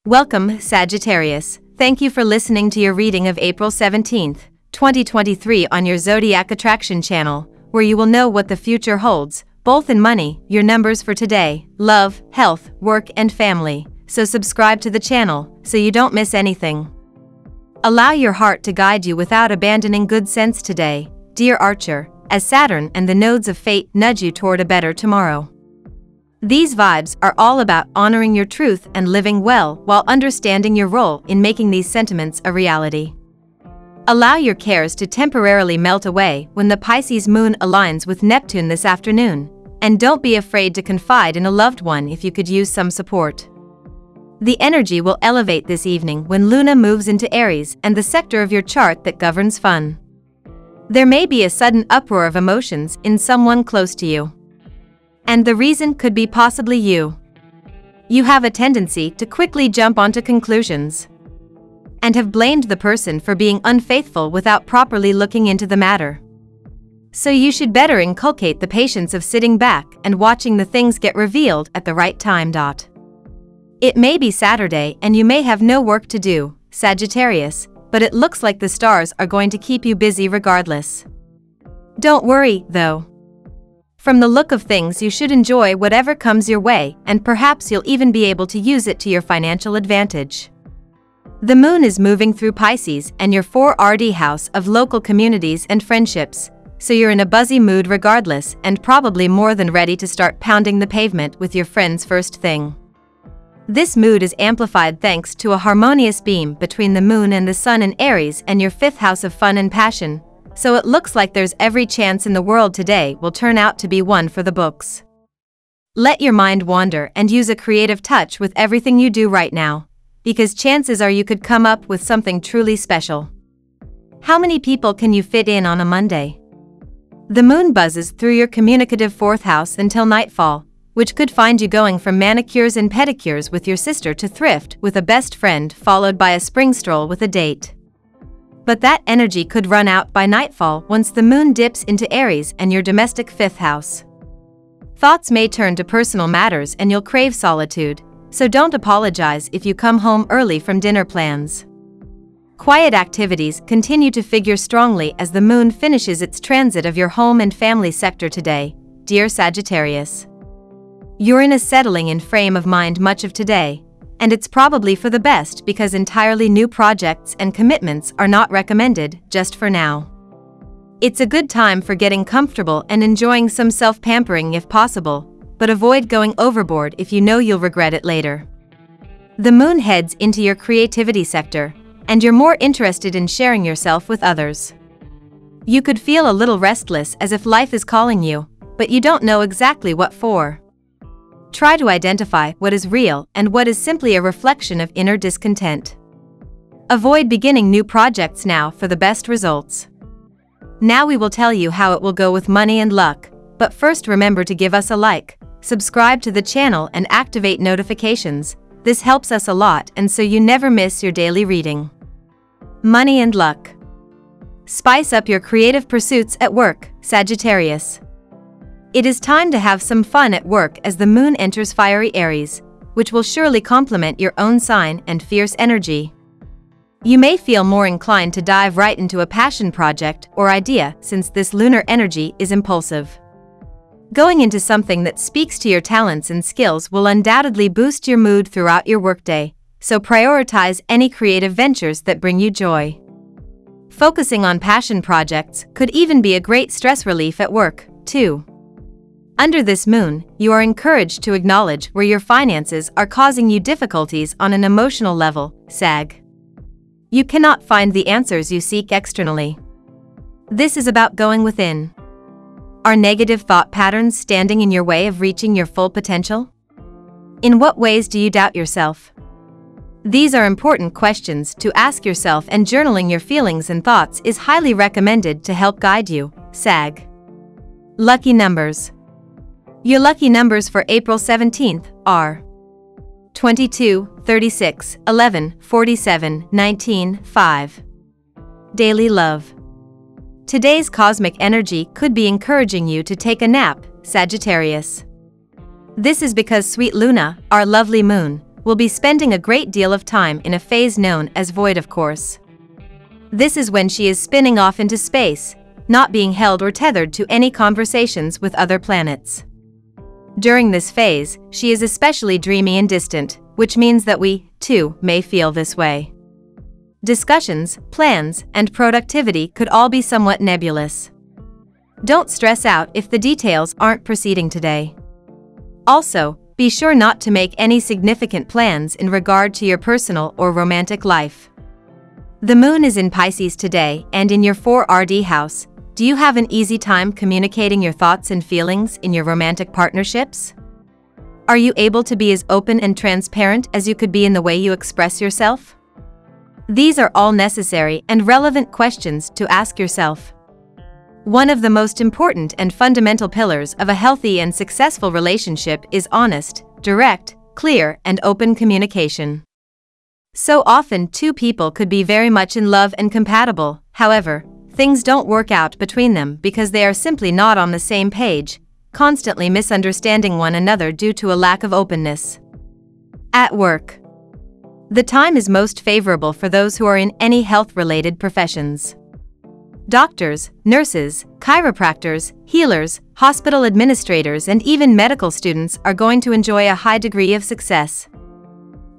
Welcome, Sagittarius. Thank you for listening to your reading of April 17th, 2023 on your Zodiac Attraction channel, where you will know what the future holds, both in money, your numbers for today, love, health, work and family. So subscribe to the channel, so you don't miss anything. Allow your heart to guide you without abandoning good sense today, dear Archer, as Saturn and the nodes of fate nudge you toward a better tomorrow. These vibes are all about honoring your truth and living well while understanding your role in making these sentiments a reality. Allow your cares to temporarily melt away when the Pisces moon aligns with Neptune this afternoon, and don't be afraid to confide in a loved one if you could use some support. The energy will elevate this evening when Luna moves into Aries and the sector of your chart that governs fun. There may be a sudden uproar of emotions in someone close to you. And the reason could be possibly you. You have a tendency to quickly jump onto conclusions and have blamed the person for being unfaithful without properly looking into the matter. So you should better inculcate the patience of sitting back and watching the things get revealed at the right time. It may be Saturday and you may have no work to do, Sagittarius, but it looks like the stars are going to keep you busy regardless. Don't worry, though. From the look of things, you should enjoy whatever comes your way, and perhaps you'll even be able to use it to your financial advantage. The moon is moving through Pisces and your 4rd house of local communities and friendships, so you're in a buzzy mood regardless and probably more than ready to start pounding the pavement with your friends first thing. This mood is amplified thanks to a harmonious beam between the moon and the sun in Aries and your 5th house of fun and passion. So it looks like there's every chance in the world today will turn out to be one for the books. Let your mind wander and use a creative touch with everything you do right now, because chances are you could come up with something truly special. How many people can you fit in on a Monday? The moon buzzes through your communicative 4th house until nightfall, which could find you going from manicures and pedicures with your sister to thrift with a best friend, followed by a spring stroll with a date. But that energy could run out by nightfall once the moon dips into Aries and your domestic 5th house. Thoughts may turn to personal matters and you'll crave solitude, so don't apologize if you come home early from dinner plans. Quiet activities continue to figure strongly as the moon finishes its transit of your home and family sector today, dear Sagittarius. You're in a settling-in frame of mind much of today, and it's probably for the best because entirely new projects and commitments are not recommended just for now. It's a good time for getting comfortable and enjoying some self-pampering if possible, but avoid going overboard if you know you'll regret it later. The moon heads into your creativity sector, and you're more interested in sharing yourself with others. You could feel a little restless as if life is calling you, but you don't know exactly what for. Try to identify what is real and what is simply a reflection of inner discontent. Avoid beginning new projects now for the best results. Now we will tell you how it will go with money and luck, but first remember to give us a like, subscribe to the channel and activate notifications. This helps us a lot and so you never miss your daily reading. Money and luck. Spice up your creative pursuits at work, Sagittarius. It is time to have some fun at work as the moon enters fiery Aries, which will surely complement your own sign and fierce energy. You may feel more inclined to dive right into a passion project or idea since this lunar energy is impulsive. Going into something that speaks to your talents and skills will undoubtedly boost your mood throughout your workday, so prioritize any creative ventures that bring you joy. Focusing on passion projects could even be a great stress relief at work, too. Under this moon, you are encouraged to acknowledge where your finances are causing you difficulties on an emotional level, Sag. You cannot find the answers you seek externally. This is about going within. Are negative thought patterns standing in your way of reaching your full potential? In what ways do you doubt yourself? These are important questions to ask yourself, and journaling your feelings and thoughts is highly recommended to help guide you, Sag. Lucky numbers. Your lucky numbers for April 17th are 22, 36, 11, 47, 19, 5. Daily love. Today's cosmic energy could be encouraging you to take a nap, Sagittarius. This is because sweet Luna, our lovely moon, will be spending a great deal of time in a phase known as void, of course. This is when she is spinning off into space, not being held or tethered to any conversations with other planets. During this phase, she is especially dreamy and distant, which means that we, too, may feel this way. Discussions, plans, and productivity could all be somewhat nebulous. Don't stress out if the details aren't proceeding today. Also, be sure not to make any significant plans in regard to your personal or romantic life. The moon is in Pisces today and in your 4rd house. Do you have an easy time communicating your thoughts and feelings in your romantic partnerships? Are you able to be as open and transparent as you could be in the way you express yourself? These are all necessary and relevant questions to ask yourself. One of the most important and fundamental pillars of a healthy and successful relationship is honest, direct, clear, and open communication. So often two people could be very much in love and compatible, however, things don't work out between them because they are simply not on the same page, constantly misunderstanding one another due to a lack of openness. At work. The time is most favorable for those who are in any health-related professions. Doctors, nurses, chiropractors, healers, hospital administrators, and even medical students are going to enjoy a high degree of success.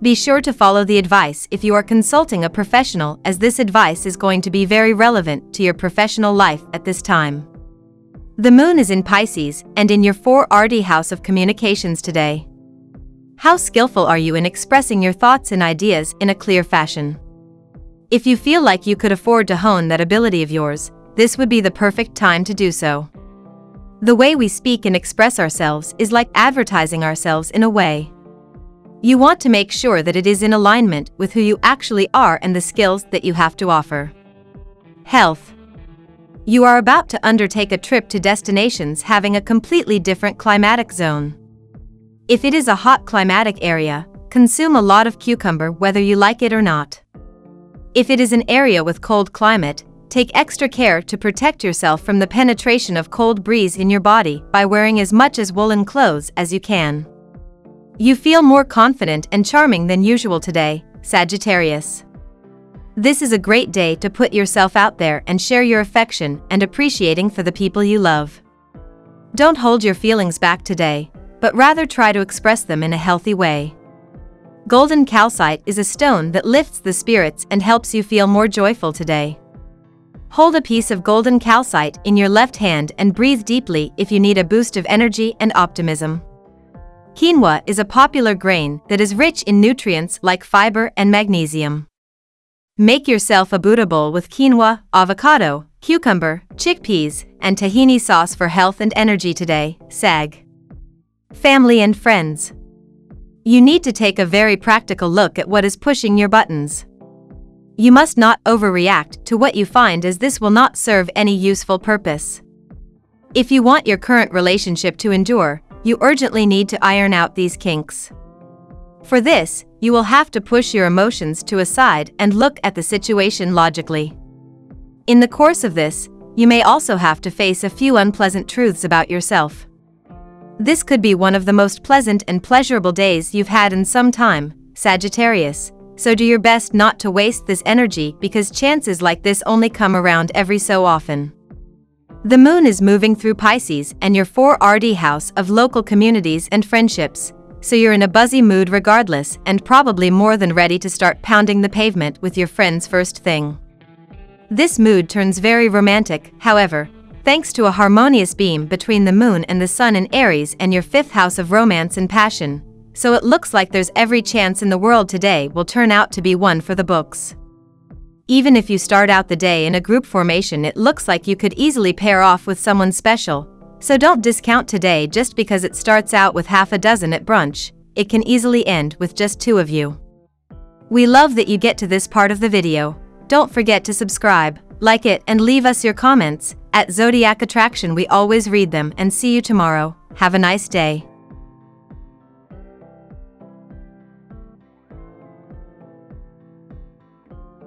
Be sure to follow the advice if you are consulting a professional, as this advice is going to be very relevant to your professional life at this time. The moon is in Pisces and in your 4rd house of communications today. How skillful are you in expressing your thoughts and ideas in a clear fashion? If you feel like you could afford to hone that ability of yours, this would be the perfect time to do so. The way we speak and express ourselves is like advertising ourselves in a way. You want to make sure that it is in alignment with who you actually are and the skills that you have to offer. Health. You are about to undertake a trip to destinations having a completely different climatic zone. If it is a hot climatic area, consume a lot of cucumber whether you like it or not. If it is an area with cold climate, take extra care to protect yourself from the penetration of cold breeze in your body by wearing as much as woolen clothes as you can. You feel more confident and charming than usual today, Sagittarius. This is a great day to put yourself out there and share your affection and appreciating for the people you love. Don't hold your feelings back today, but rather try to express them in a healthy way. Golden calcite is a stone that lifts the spirits and helps you feel more joyful today. Hold a piece of golden calcite in your left hand and breathe deeply if you need a boost of energy and optimism. Quinoa is a popular grain that is rich in nutrients like fiber and magnesium. Make yourself a Buddha bowl with quinoa, avocado, cucumber, chickpeas, and tahini sauce for health and energy today, Sag. Family and friends. You need to take a very practical look at what is pushing your buttons. You must not overreact to what you find, as this will not serve any useful purpose. If you want your current relationship to endure, you urgently need to iron out these kinks. For this, you will have to push your emotions to a side and look at the situation logically. In the course of this, you may also have to face a few unpleasant truths about yourself. This could be one of the most pleasant and pleasurable days you've had in some time, Sagittarius, so do your best not to waste this energy because chances like this only come around every so often. The moon is moving through Pisces and your 4rd house of local communities and friendships, so you're in a buzzy mood regardless and probably more than ready to start pounding the pavement with your friends first thing. This mood turns very romantic, however, thanks to a harmonious beam between the moon and the sun in Aries and your 5th house of romance and passion, so it looks like there's every chance in the world today will turn out to be one for the books. Even if you start out the day in a group formation, it looks like you could easily pair off with someone special, so don't discount today just because it starts out with half a dozen at brunch. It can easily end with just 2 of you. We love that you get to this part of the video. Don't forget to subscribe, like it, and leave us your comments. At Zodiac Attraction we always read them, and see you tomorrow. Have a nice day.